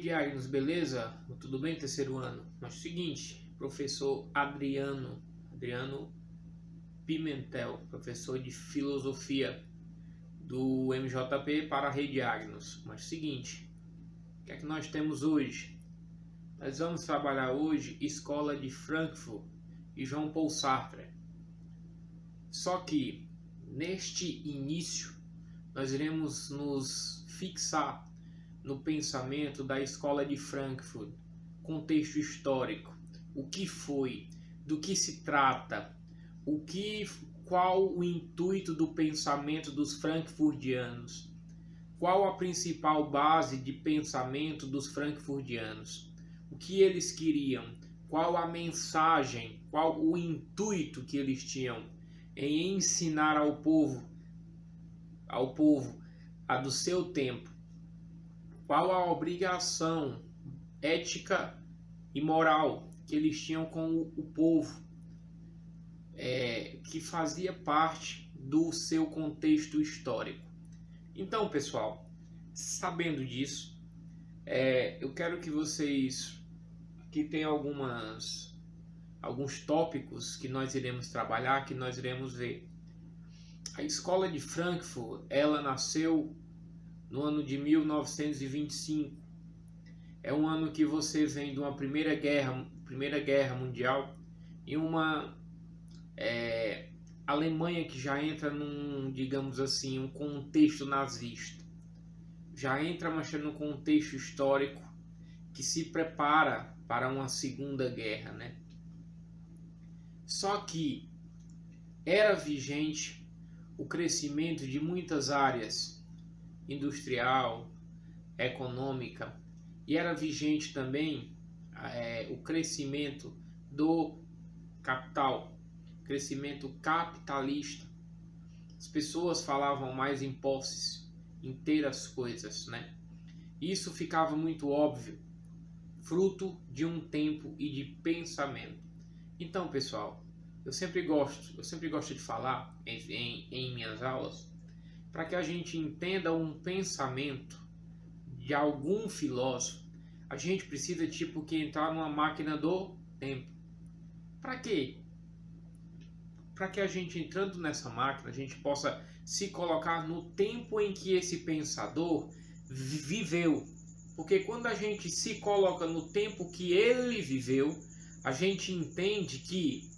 Diários, beleza? Tudo bem, terceiro ano? Mas seguinte, professor Adriano Pimentel, professor de filosofia do MJP para a Rede Agnos. Mas seguinte, o que é que nós temos hoje? Nós vamos trabalhar hoje Escola de Frankfurt e Jean Paul Sartre. Só que neste início nós iremos nos fixar no pensamento da Escola de Frankfurt, contexto histórico, o que foi, do que se trata, qual o intuito do pensamento dos frankfurtianos, qual a principal base de pensamento dos frankfurtianos, o que eles queriam, qual a mensagem, qual o intuito que eles tinham em ensinar ao povo a do seu tempo, qual a obrigação ética e moral que eles tinham com o povo, que fazia parte do seu contexto histórico. Então, pessoal, sabendo disso, eu quero que vocês, aqui tem alguns tópicos que nós iremos trabalhar, que nós iremos ver. A Escola de Frankfurt, ela nasceu no ano de 1925. É um ano que você vem de uma Primeira Guerra Mundial e uma Alemanha que já entra num, digamos assim, um contexto nazista. Já entra num contexto histórico que se prepara para uma Segunda Guerra, né? Só que era vigente o crescimento de muitas áreas, industrial, econômica, e era vigente também o crescimento do capital, crescimento capitalista. As pessoas falavam mais em posses, em ter as coisas, né? Isso ficava muito óbvio, fruto de um tempo e de pensamento. Então, pessoal, eu sempre gosto de falar em minhas aulas, para que a gente entenda um pensamento de algum filósofo, a gente precisa que entrar numa máquina do tempo. Para quê? Para que a gente, entrando nessa máquina, a gente possa se colocar no tempo em que esse pensador viveu. Porque quando a gente se coloca no tempo que ele viveu, a gente entende que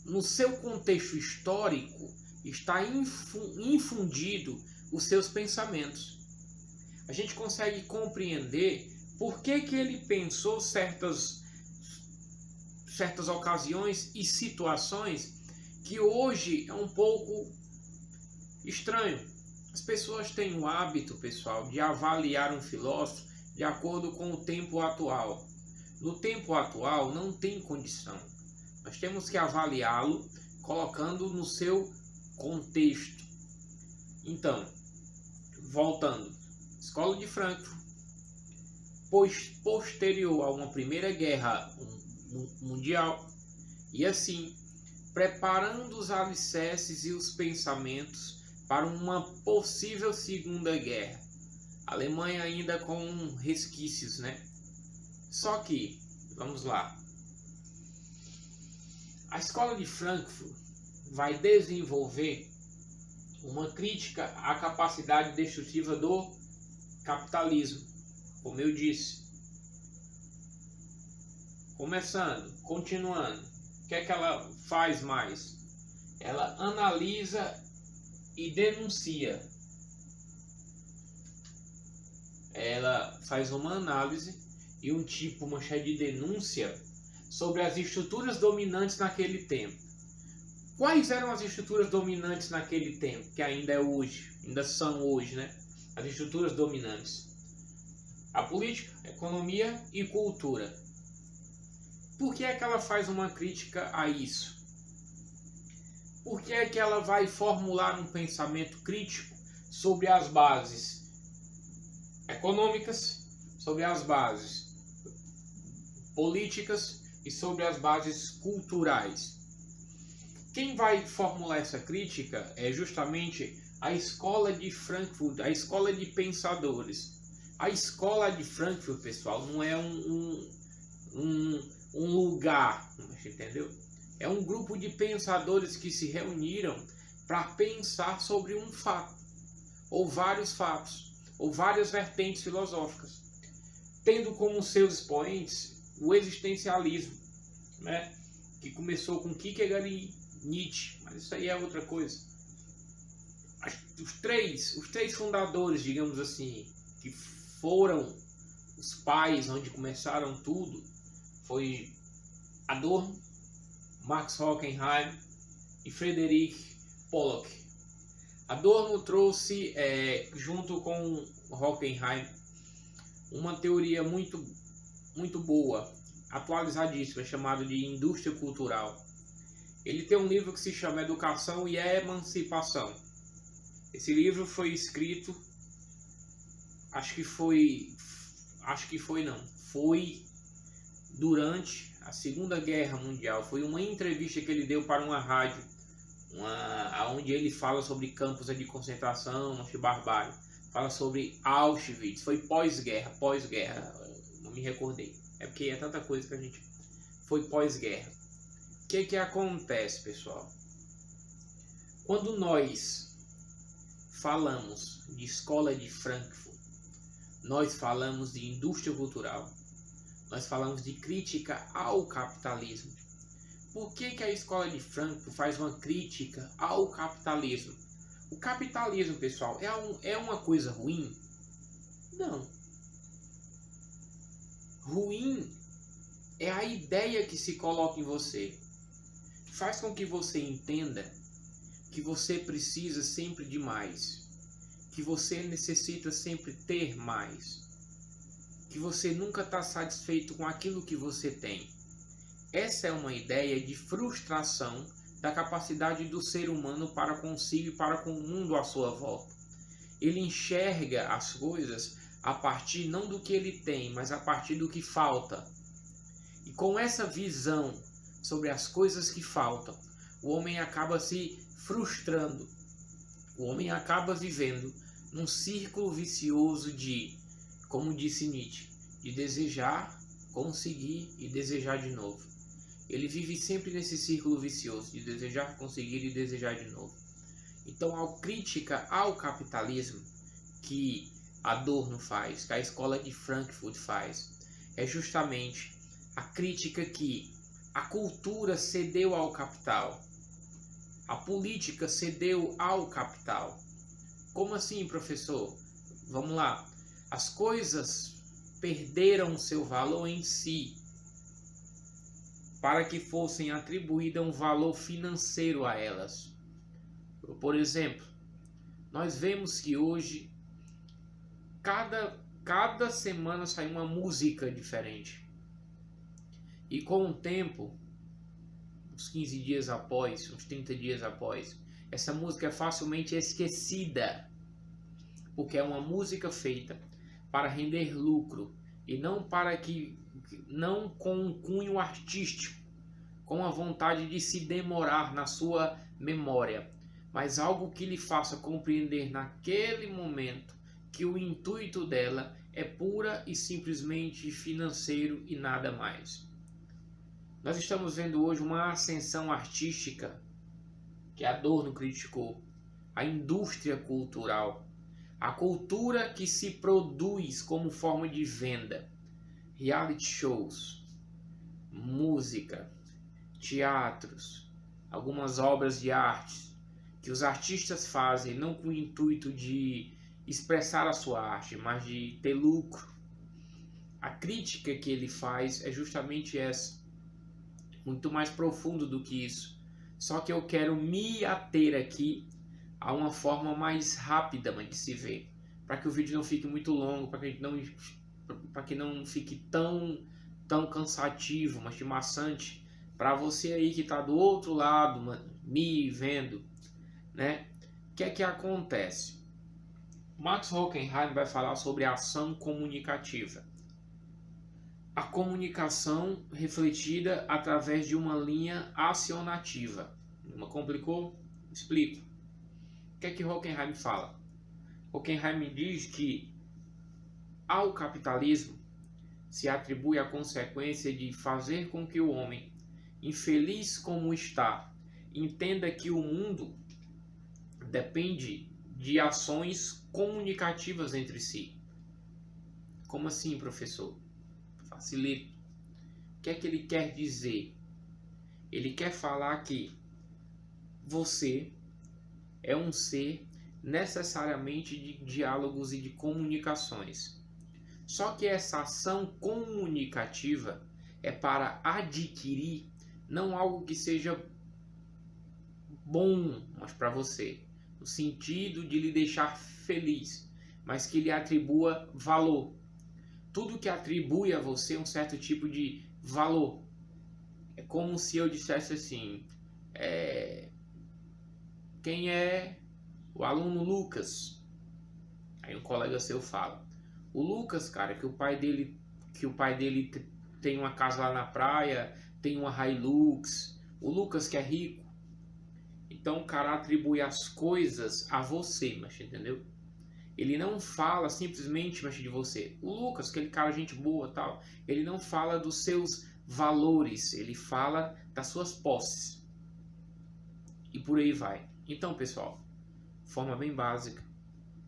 no seu contexto histórico está infundido os seus pensamentos. A gente consegue compreender por que ele pensou certas ocasiões e situações que hoje é um pouco estranho. As pessoas têm o hábito, pessoal, de avaliar um filósofo de acordo com o tempo atual. No tempo atual não tem condição. Nós temos que avaliá-lo colocando no seu contexto. Então, voltando, Escola de Frankfurt, posterior a uma Primeira Guerra Mundial, e assim, preparando os alicerces e os pensamentos para uma possível Segunda Guerra. A Alemanha ainda com resquícios, né? Só que, vamos lá, a Escola de Frankfurt vai desenvolver uma crítica à capacidade destrutiva do capitalismo, como eu disse. Continuando, o que é que ela faz mais? Ela analisa e denuncia. Ela faz uma análise e uma cheia de denúncia sobre as estruturas dominantes naquele tempo. Quais eram as estruturas dominantes naquele tempo, que ainda são hoje, né? As estruturas dominantes: a política, a economia e cultura. Por que é que ela faz uma crítica a isso? Por que é que ela vai formular um pensamento crítico sobre as bases econômicas, sobre as bases políticas e sobre as bases culturais? Quem vai formular essa crítica é justamente a Escola de Frankfurt, a Escola de Pensadores. A escola de Frankfurt, pessoal, não é um lugar, entendeu? É um grupo de pensadores que se reuniram para pensar sobre um fato, ou vários fatos, ou várias vertentes filosóficas, tendo como seus expoentes o existencialismo, né? Que começou com Kierkegaard e Nietzsche, mas isso aí é outra coisa. Os três fundadores, digamos assim, que foram os pais onde começaram tudo, foi Adorno, Max Horkheim e Frederick Pollock. Adorno trouxe, junto com Horkheim, uma teoria muito boa, atualizadíssima, chamada de indústria cultural. Ele tem um livro que se chama Educação e Emancipação. Esse livro foi escrito, foi durante a Segunda Guerra Mundial. Foi uma entrevista que ele deu para uma rádio, onde ele fala sobre campos de concentração, de barbárie. Fala sobre Auschwitz, foi pós-guerra, não me recordei. É porque é tanta coisa que a gente... Foi pós-guerra. O que acontece, pessoal? Quando nós falamos de escola de Frankfurt, nós falamos de indústria cultural, nós falamos de crítica ao capitalismo. Por que a escola de Frankfurt faz uma crítica ao capitalismo? O capitalismo, pessoal, é uma coisa ruim? Não. Ruim é a ideia que se coloca em você. Faz com que você entenda que você precisa sempre de mais, que você necessita sempre ter mais, que você nunca está satisfeito com aquilo que você tem. Essa é uma ideia de frustração da capacidade do ser humano para consigo e para com o mundo à sua volta. Ele enxerga as coisas a partir não do que ele tem, mas a partir do que falta. E com essa visão sobre as coisas que faltam, o homem acaba se frustrando. O homem acaba vivendo num círculo vicioso de, como disse Nietzsche, de desejar, conseguir e desejar de novo. Ele vive sempre nesse círculo vicioso de desejar, conseguir e desejar de novo. Então, a crítica ao capitalismo que Adorno faz, que a escola de Frankfurt faz, é justamente a crítica que a cultura cedeu ao capital, a política cedeu ao capital. Como assim, professor? Vamos lá. As coisas perderam seu valor em si, para que fossem atribuídas um valor financeiro a elas. Por exemplo, nós vemos que hoje, cada semana sai uma música diferente. E com o tempo, uns 15 dias após, uns 30 dias após, essa música é facilmente esquecida, porque é uma música feita para render lucro e não com um cunho artístico, com a vontade de se demorar na sua memória, mas algo que lhe faça compreender naquele momento que o intuito dela é pura e simplesmente financeiro e nada mais. Nós estamos vendo hoje uma ascensão artística que Adorno criticou, a indústria cultural, a cultura que se produz como forma de venda, reality shows, música, teatros, algumas obras de arte que os artistas fazem não com o intuito de expressar a sua arte, mas de ter lucro. A crítica que ele faz é justamente essa, muito mais profundo do que isso. Só que eu quero me ater aqui a uma forma mais rápida de se ver, para que o vídeo não fique muito longo, para que não fique tão cansativo, mas maçante para você aí que está do outro lado, me vendo, né? O que é que acontece? Max Horkheim vai falar sobre a ação comunicativa. A comunicação refletida através de uma linha acionativa. Não complicou? Explico. O que é que Horkheim fala? Horkheim diz que Ao capitalismo se atribui a consequência de fazer com que o homem, infeliz como está, entenda que o mundo depende de ações comunicativas entre si. Como assim, professor? Facilito. O que é que ele quer dizer? Ele quer falar que você é um ser necessariamente de diálogos e de comunicações. Só que essa ação comunicativa é para adquirir não algo que seja bom, mas para você, no sentido de lhe deixar feliz, mas que lhe atribua valor. Tudo que atribui a você um certo tipo de valor. É como se eu dissesse assim, quem é o aluno Lucas? Aí um colega seu fala, o Lucas, cara, que o pai dele tem uma casa lá na praia, tem uma Hilux, o Lucas que é rico. Então o cara atribui as coisas a você, mas entendeu? Ele não fala simplesmente de você. O Lucas, aquele cara gente boa, tal, ele não fala dos seus valores, ele fala das suas posses. E por aí vai. Então, pessoal, forma bem básica,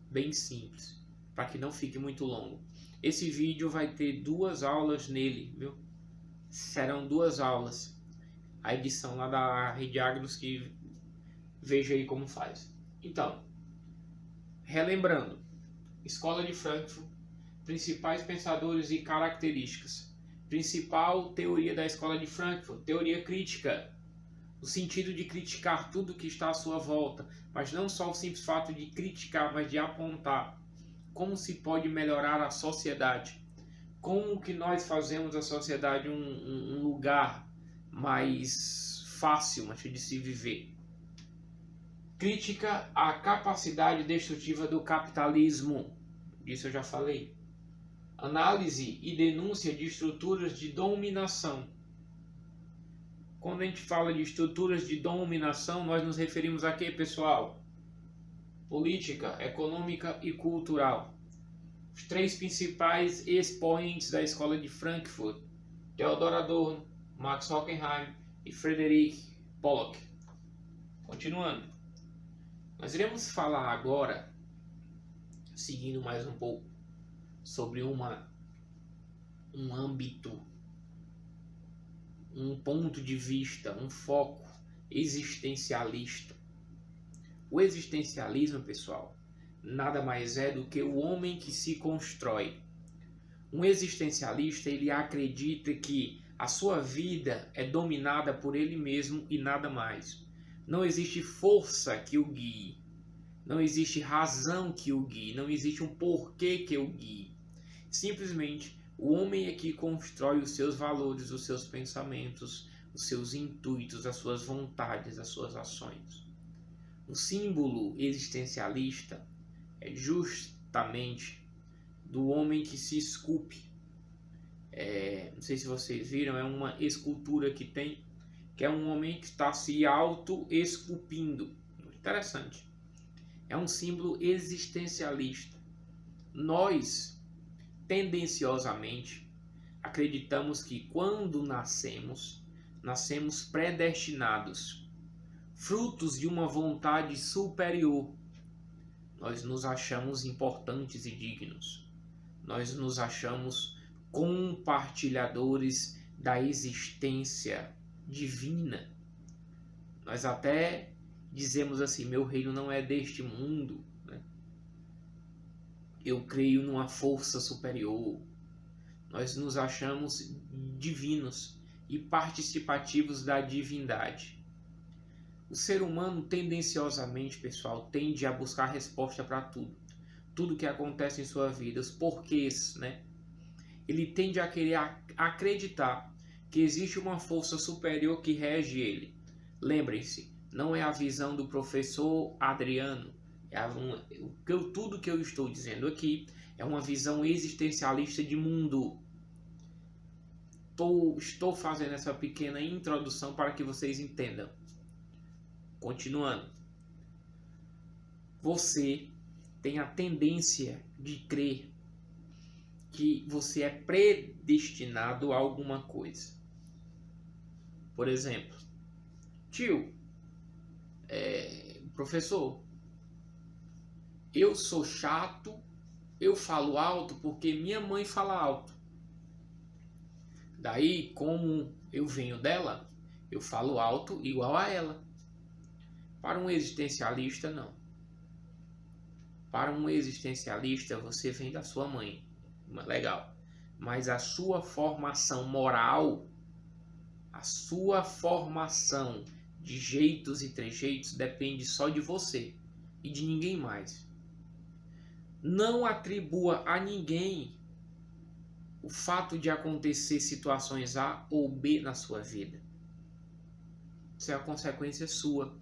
bem simples, para que não fique muito longo. Esse vídeo vai ter 2 aulas nele, viu? Serão 2 aulas. A edição lá da Rede Agros, que veja aí como faz. Então, relembrando, Escola de Frankfurt, principais pensadores e características. Principal teoria da Escola de Frankfurt, teoria crítica, no sentido de criticar tudo que está à sua volta, mas não só o simples fato de criticar, mas de apontar como se pode melhorar a sociedade, como que nós fazemos a sociedade um lugar mais fácil de se viver. Crítica à capacidade destrutiva do capitalismo, disso eu já falei. Análise e denúncia de estruturas de dominação. Quando a gente fala de estruturas de dominação, nós nos referimos a quê, pessoal? Política, econômica e cultural. Os 3 principais expoentes da Escola de Frankfurt, Theodor Adorno, Max Horkheim e Frederick Pollock. Continuando. Nós iremos falar agora, seguindo mais um pouco, sobre um âmbito, um ponto de vista, um foco existencialista. O existencialismo, pessoal, nada mais é do que o homem que se constrói. Um existencialista, ele acredita que a sua vida é dominada por ele mesmo e nada mais. Não existe força que o guie, não existe razão que o guie, não existe um porquê que o guie. Simplesmente o homem é que constrói os seus valores, os seus pensamentos, os seus intuitos, as suas vontades, as suas ações. O símbolo existencialista é justamente do homem que se esculpe. Não sei se vocês viram, é uma escultura que tem, que é um homem que está se auto-esculpindo. Interessante. É um símbolo existencialista. Nós, tendenciosamente, acreditamos que quando nascemos predestinados, frutos de uma vontade superior. Nós nos achamos importantes e dignos. Nós nos achamos compartilhadores da existência divina. Nós até dizemos assim, meu reino não é deste mundo, né? Eu creio numa força superior. Nós nos achamos divinos e participativos da divindade. O ser humano, tendenciosamente, pessoal, tende a buscar resposta para tudo. Tudo que acontece em sua vida, os porquês, né? Ele tende a querer acreditar que existe uma força superior que rege ele. Lembrem-se, não é a visão do professor Adriano. Tudo que eu estou dizendo aqui é uma visão existencialista de mundo. Estou fazendo essa pequena introdução para que vocês entendam. Continuando. Você tem a tendência de crer que você é predestinado a alguma coisa. Por exemplo, tio, professor, eu sou chato, eu falo alto porque minha mãe fala alto. Daí, como eu venho dela, eu falo alto igual a ela. Para um existencialista, não. Para um existencialista, você vem da sua mãe. Legal. Mas a sua formação moral, a sua formação de jeitos e trejeitos depende só de você e de ninguém mais. Não atribua a ninguém o fato de acontecer situações A ou B na sua vida. Isso é a consequência sua.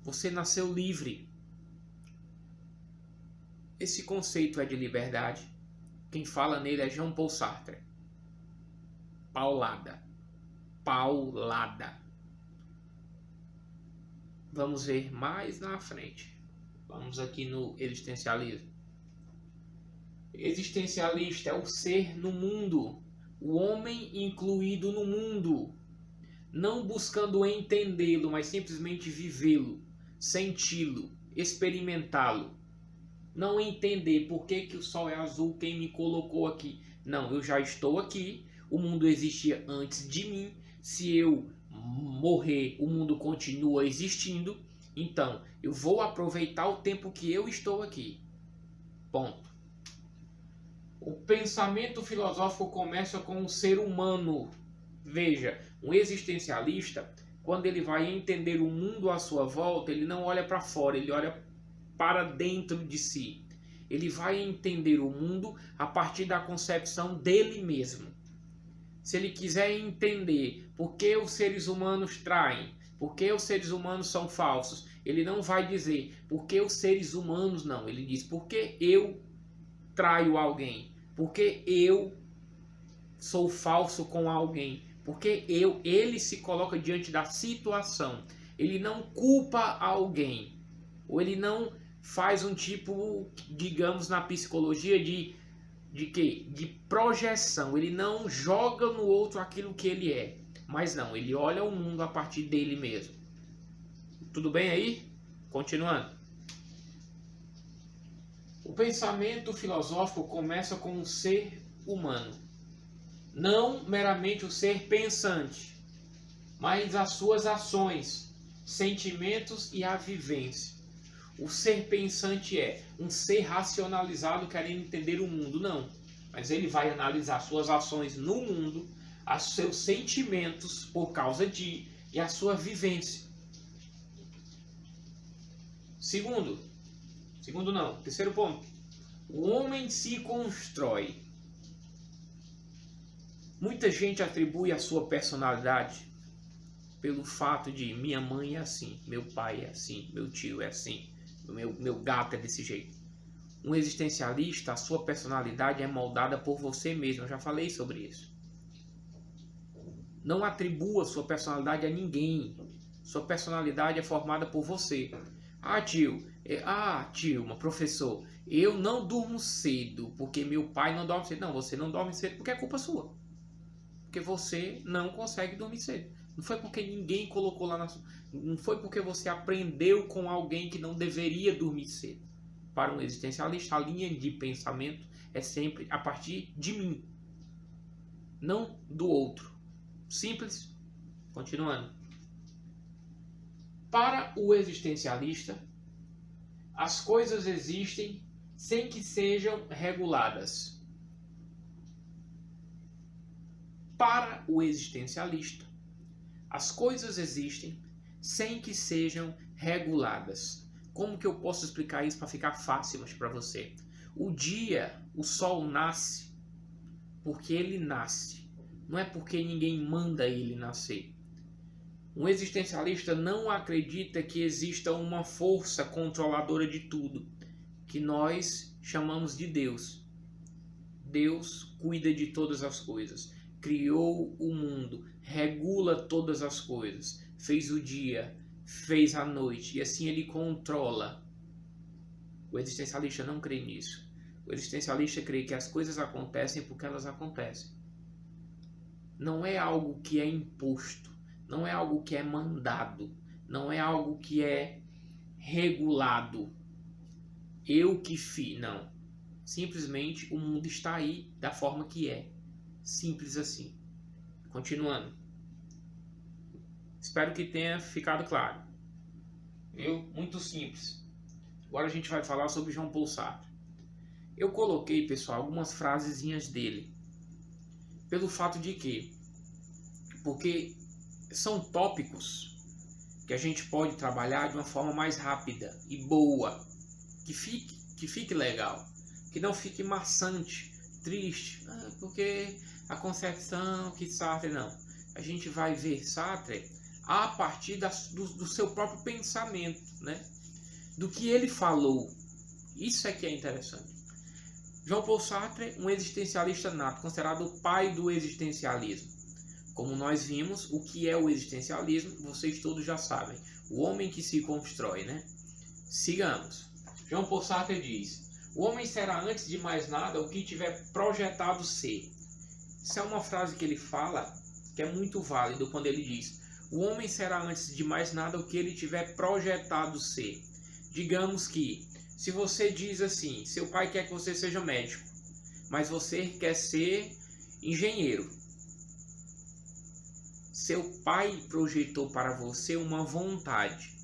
Você nasceu livre. Esse conceito é de liberdade. Quem fala nele é Jean Paul Sartre. Paulada. Paulada. Vamos ver mais na frente. Vamos aqui no existencialismo. Existencialista é o ser no mundo, o homem incluído no mundo, não buscando entendê-lo, mas simplesmente vivê-lo, senti-lo, experimentá-lo. Não entender por que o sol é azul, quem me colocou aqui. Não, eu já estou aqui, o mundo existia antes de mim, se eu morrer, o mundo continua existindo, então eu vou aproveitar o tempo que eu estou aqui. Ponto. O pensamento filosófico começa com o ser humano. Veja, um existencialista, quando ele vai entender o mundo à sua volta, ele não olha para fora, ele olha para dentro de si. Ele vai entender o mundo a partir da concepção dele mesmo. Se ele quiser entender por que os seres humanos traem, por que os seres humanos são falsos, ele não vai dizer por que os seres humanos não. Ele diz por que eu traio alguém, porque eu sou falso com alguém, porque ele se coloca diante da situação, ele não culpa alguém, ou ele não faz um tipo, digamos, na psicologia de quê? De projeção, ele não joga no outro aquilo que ele é, mas não, ele olha o mundo a partir dele mesmo. Tudo bem aí? Continuando. O pensamento filosófico começa com o ser humano. Não meramente o ser pensante, mas as suas ações, sentimentos e a vivência. O ser pensante é um ser racionalizado querendo entender o mundo, não. Mas ele vai analisar suas ações no mundo, os seus sentimentos por causa de e a sua vivência. Terceiro ponto. O homem se constrói. Muita gente atribui a sua personalidade pelo fato de minha mãe é assim, meu pai é assim, meu tio é assim, meu gato é desse jeito. Um existencialista, a sua personalidade é moldada por você mesmo. Eu já falei sobre isso. Não atribua sua personalidade a ninguém. Sua personalidade é formada por você. Tilma, professor, eu não durmo cedo porque meu pai não dorme cedo. Não, você não dorme cedo porque é culpa sua. Porque você não consegue dormir cedo. Não foi porque ninguém colocou lá na sua... Não foi porque você aprendeu com alguém que não deveria dormir cedo. Para um existencialista, a linha de pensamento é sempre a partir de mim, não do outro. Simples. Continuando. Para o existencialista, as coisas existem sem que sejam reguladas. Para o existencialista, as coisas existem sem que sejam reguladas. Como que eu posso explicar isso para ficar fácil para você? O sol nasce porque ele nasce. Não é porque ninguém manda ele nascer. Um existencialista não acredita que exista uma força controladora de tudo, que nós chamamos de Deus. Deus cuida de todas as coisas, criou o mundo, regula todas as coisas, fez o dia, fez a noite, e assim ele controla. O existencialista não crê nisso. O existencialista crê que as coisas acontecem porque elas acontecem. Não é algo que é imposto, não é algo que é mandado, não é algo que é regulado. Eu que fiz, não. Simplesmente o mundo está aí da forma que é. Simples assim. Continuando. Espero que tenha ficado claro. Viu? Muito simples. Agora a gente vai falar sobre Jean Paul Sartre. Eu coloquei, pessoal, algumas frasezinhas dele. Pelo fato de que? Porque são tópicos que a gente pode trabalhar de uma forma mais rápida e boa. Que fique legal. Que não fique maçante, triste. Porque a concepção que Sartre... Não. A gente vai ver Sartre a partir do seu próprio pensamento, né? Do que ele falou. Isso é que é interessante. Jean Paul Sartre, um existencialista nato, considerado o pai do existencialismo. Como nós vimos, o que é o existencialismo, vocês todos já sabem. O homem que se constrói, né? Sigamos. Jean Paul Sartre diz: o homem será antes de mais nada o que tiver projetado ser. Isso é uma frase que ele fala que é muito válido quando ele diz: o homem será antes de mais nada o que ele tiver projetado ser. Digamos que, se você diz assim, seu pai quer que você seja médico, mas você quer ser engenheiro. Seu pai projetou para você uma vontade.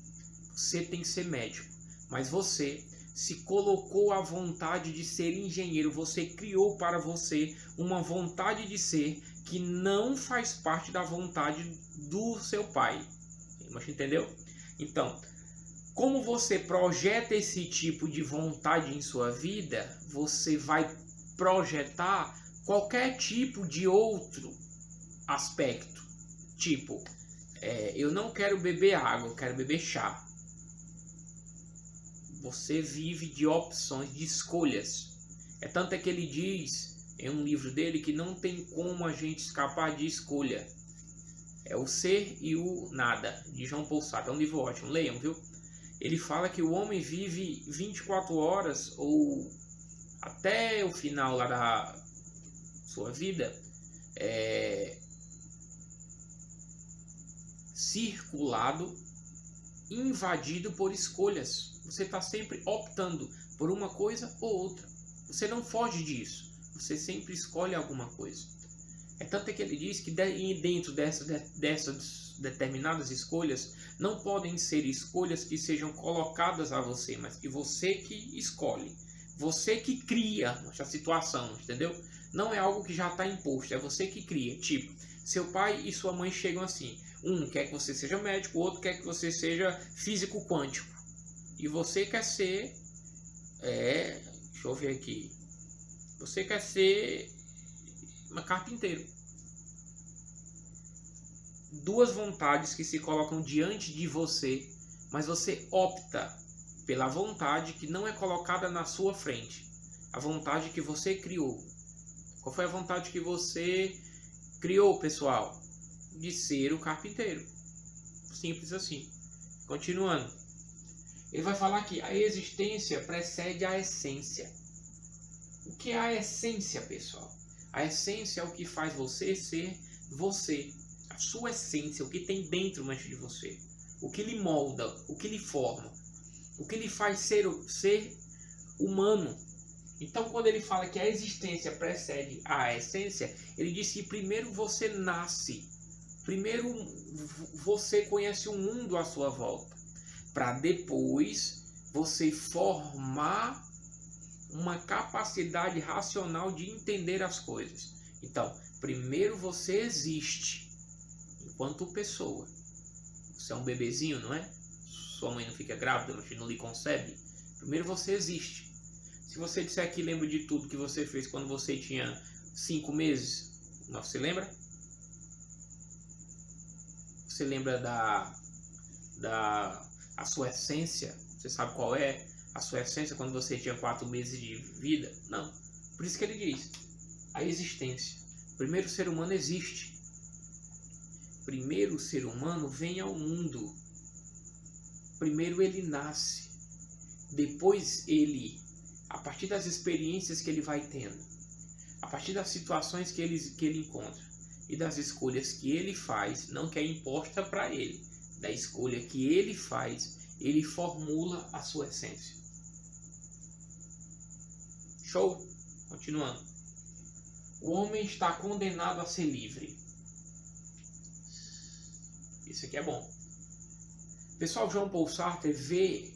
Você tem que ser médico, mas você se colocou a vontade de ser engenheiro. Você criou para você uma vontade de ser que não faz parte da vontade do seu pai. Mas entendeu? Então, como você projeta esse tipo de vontade em sua vida, você vai projetar qualquer tipo de outro aspecto. Tipo, eu não quero beber água, eu quero beber chá. Você vive de opções, de escolhas. É tanto é que ele diz em um livro dele que não tem como a gente escapar de escolha. É O Ser e o Nada, de Jean Paul Sartre. É um livro ótimo, leiam, viu? Ele fala que o homem vive 24 horas ou até o final lá da sua vida circulado, invadido por escolhas. Você está sempre optando por uma coisa ou outra. Você não foge disso. Você sempre escolhe alguma coisa. É tanto que ele diz que dentro dessas determinadas escolhas não podem ser escolhas que sejam colocadas a você, mas que você que escolhe. Você que cria a situação, entendeu? Não é algo que já está imposto, é você que cria. Tipo, seu pai e sua mãe chegam assim. Um quer que você seja médico, o outro quer que você seja físico quântico. E você quer ser... deixa eu ver aqui. Você quer ser uma carpinteiro. Duas vontades que se colocam diante de você, mas você opta pela vontade que não é colocada na sua frente. A vontade que você criou. Qual foi a vontade que você criou, pessoal? De ser o carpinteiro. Simples assim. Continuando. Ele vai falar que a existência precede a essência. O que é a essência, pessoal? A essência é o que faz você ser você. A sua essência, o que tem dentro de você. O que lhe molda, o que lhe forma. O que lhe faz ser humano. Então, quando ele fala que a existência precede a essência, ele diz que primeiro você nasce. Primeiro você conhece o mundo à sua volta. Para depois você formar uma capacidade racional de entender as coisas. Então, primeiro você existe enquanto pessoa. Você é um bebezinho, não é? Sua mãe não fica grávida, mas não lhe concebe. Primeiro você existe. Se você disser que lembra de tudo que você fez quando você tinha 5 meses, você lembra? Você lembra a sua essência? Você sabe qual é a sua essência quando você tinha 4 meses de vida? Não. Por isso que ele diz, a existência. Primeiro o ser humano existe. Primeiro o ser humano vem ao mundo. Primeiro ele nasce. Depois ele a partir das experiências que ele vai tendo, a partir das situações que ele encontra e das escolhas que ele faz, não que é imposta para ele, da escolha que ele faz, ele formula a sua essência. Show? Continuando. O homem está condenado a ser livre. Isso aqui é bom. Pessoal, Jean Paul Sartre vê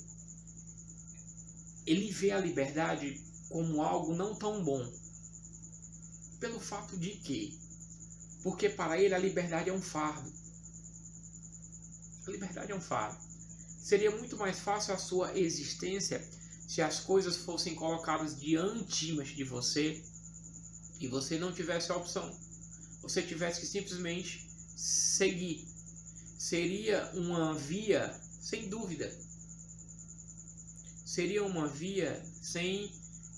a liberdade como algo não tão bom. Pelo fato de que? Porque para ele a liberdade é um fardo. A liberdade é um fardo. Seria muito mais fácil a sua existência se as coisas fossem colocadas diante de você e você não tivesse a opção. Você tivesse que simplesmente seguir. Seria uma via sem dúvida. Seria uma via sem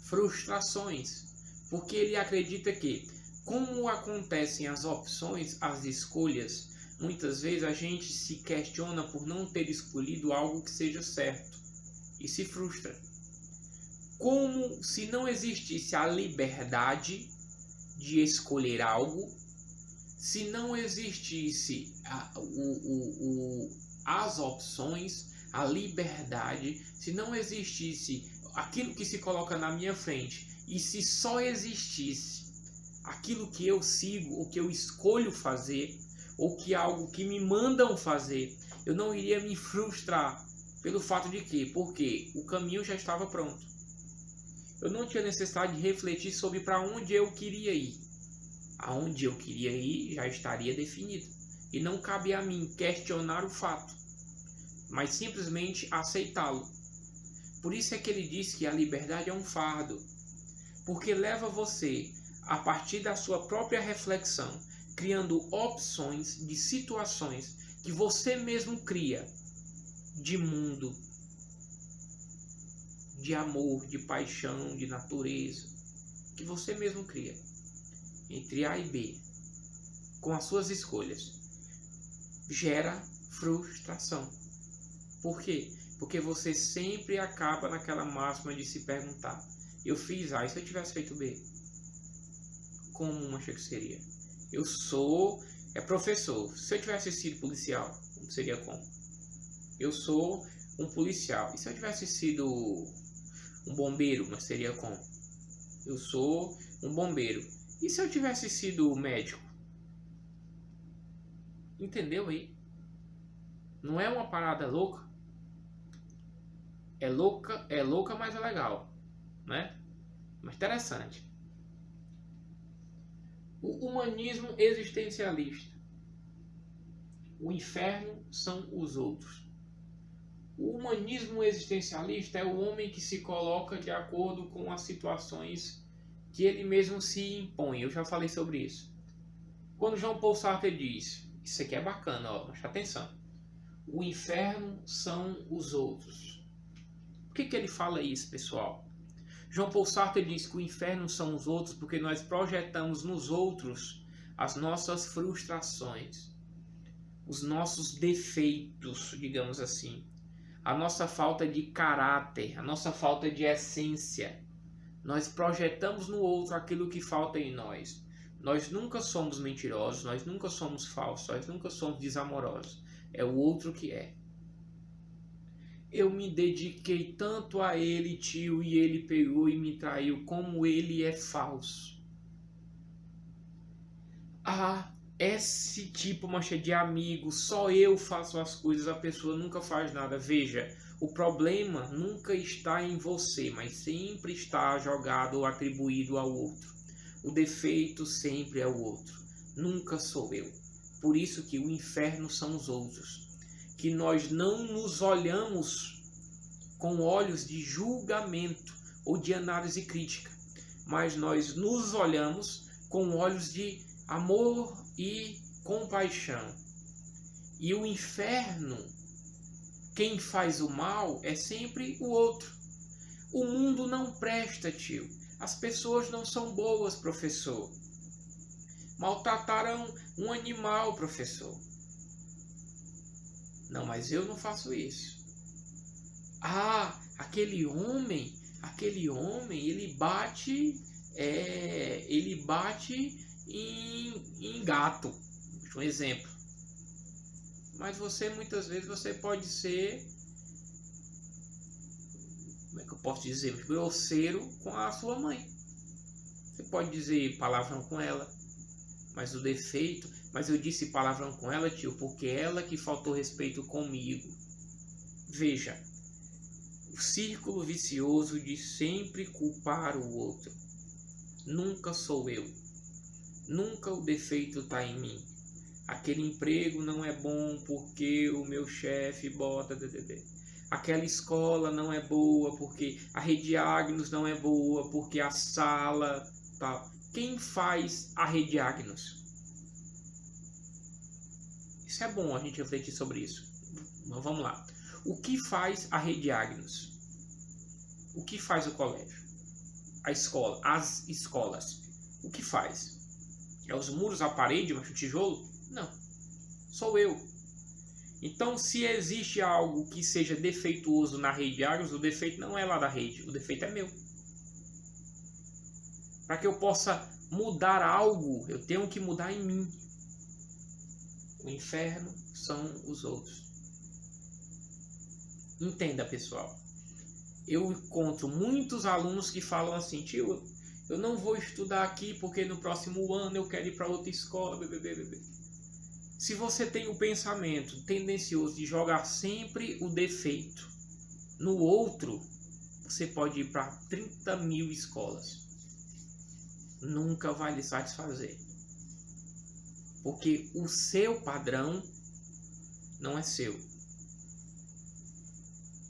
frustrações. Porque ele acredita que, como acontecem as opções, as escolhas, muitas vezes a gente se questiona por não ter escolhido algo que seja certo e se frustra. Como se não existisse a liberdade de escolher algo, se não existisse as opções, a liberdade, se não existisse aquilo que se coloca na minha frente, e se só existisse aquilo que eu sigo, o que eu escolho fazer, ou que algo que me mandam fazer, eu não iria me frustrar pelo fato de que, porque o caminho já estava pronto. Eu não tinha necessidade de refletir sobre para onde eu queria ir. Aonde eu queria ir já estaria definido. E não cabe a mim questionar o fato, mas simplesmente aceitá-lo. Por isso é que ele diz que a liberdade é um fardo, porque leva você, a partir da sua própria reflexão, criando opções de situações que você mesmo cria, de mundo, de amor, de paixão, de natureza, que você mesmo cria, entre A e B, com as suas escolhas, gera frustração. Por quê? Porque você sempre acaba naquela máxima de se perguntar: eu fiz A, e se eu tivesse feito B? Como achei que seria? Eu sou professor. Se eu tivesse sido policial, seria como? Eu sou um policial. E se eu tivesse sido um bombeiro, mas seria como? Eu sou um bombeiro. E se eu tivesse sido médico? Entendeu aí? Não é uma parada louca? É louca, mas é legal, né? Mas interessante. O humanismo existencialista. O inferno são os outros. O humanismo existencialista é o homem que se coloca de acordo com as situações que ele mesmo se impõe. Eu já falei sobre isso. Quando Jean Paul Sartre diz, isso aqui é bacana, ó, presta atenção. O inferno são os outros. Por que ele fala isso, pessoal? Jean Paul Sartre diz que o inferno são os outros porque nós projetamos nos outros as nossas frustrações, os nossos defeitos, digamos assim, a nossa falta de caráter, a nossa falta de essência. Nós projetamos no outro aquilo que falta em nós. Nós nunca somos mentirosos, nós nunca somos falsos, nós nunca somos desamorosos. É o outro que é. Eu me dediquei tanto a ele, tio, e ele pegou e me traiu, como ele é falso. Ah, esse tipo, mancha, de amigo, só eu faço as coisas, a pessoa nunca faz nada. Veja, o problema nunca está em você, mas sempre está jogado ou atribuído ao outro. O defeito sempre é o outro, nunca sou eu. Por isso que o inferno são os outros. Que nós não nos olhamos com olhos de julgamento ou de análise crítica, mas nós nos olhamos com olhos de amor e compaixão. E o inferno, quem faz o mal é sempre o outro. O mundo não presta, tio. As pessoas não são boas, professor. Maltrataram um animal, professor. Não, mas eu não faço isso. Ah, aquele homem aquele homem, ele bate em gato, um exemplo. Mas muitas vezes você pode ser, como é que eu posso dizer, grosseiro com a sua mãe. Você pode dizer palavrão com ela, mas eu disse palavrão com ela, tio, porque ela que faltou respeito comigo. Veja, o círculo vicioso de sempre culpar o outro. Nunca sou eu. Nunca o defeito está em mim. Aquele emprego não é bom porque o meu chefe bota... Aquela escola não é boa porque a Rede Agnus não é boa, porque a sala... Tá. Quem faz a Rede Agnus? Isso é bom a gente refletir sobre isso. Mas vamos lá. O que faz a Rede Agnus? O que faz o colégio? A escola, as escolas. O que faz? É os muros, a parede, mas o tijolo? Não. Sou eu. Então, se existe algo que seja defeituoso na Rede Agnus, o defeito não é lá da rede, o defeito é meu. Para que eu possa mudar algo, eu tenho que mudar em mim. O inferno são os outros. Entenda, pessoal. Eu encontro muitos alunos que falam assim, tio, eu não vou estudar aqui porque no próximo ano eu quero ir para outra escola. Se você tem o pensamento tendencioso de jogar sempre o defeito no outro, você pode ir para 30 mil escolas. Nunca vai lhe satisfazer. Porque o seu padrão não é seu.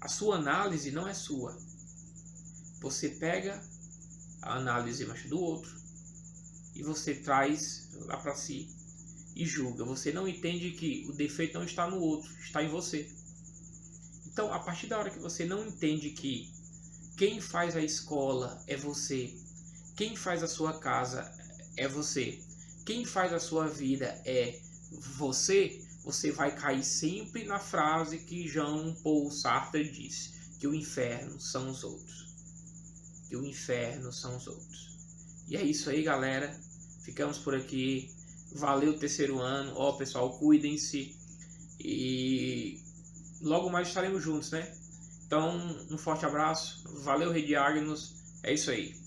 A sua análise não é sua. Você pega a análise do outro e você traz lá para si e julga. Você não entende que o defeito não está no outro, está em você. Então, a partir da hora que você não entende que quem faz a escola é você, quem faz a sua casa é você, quem faz a sua vida é você, você vai cair sempre na frase que Jean-Paul Sartre disse, que o inferno são os outros. Que o inferno são os outros. E é isso aí, galera. Ficamos por aqui. Valeu o terceiro ano. Ó, pessoal, cuidem-se. E logo mais estaremos juntos, né? Então, um forte abraço. Valeu, Rede Agnus. É isso aí.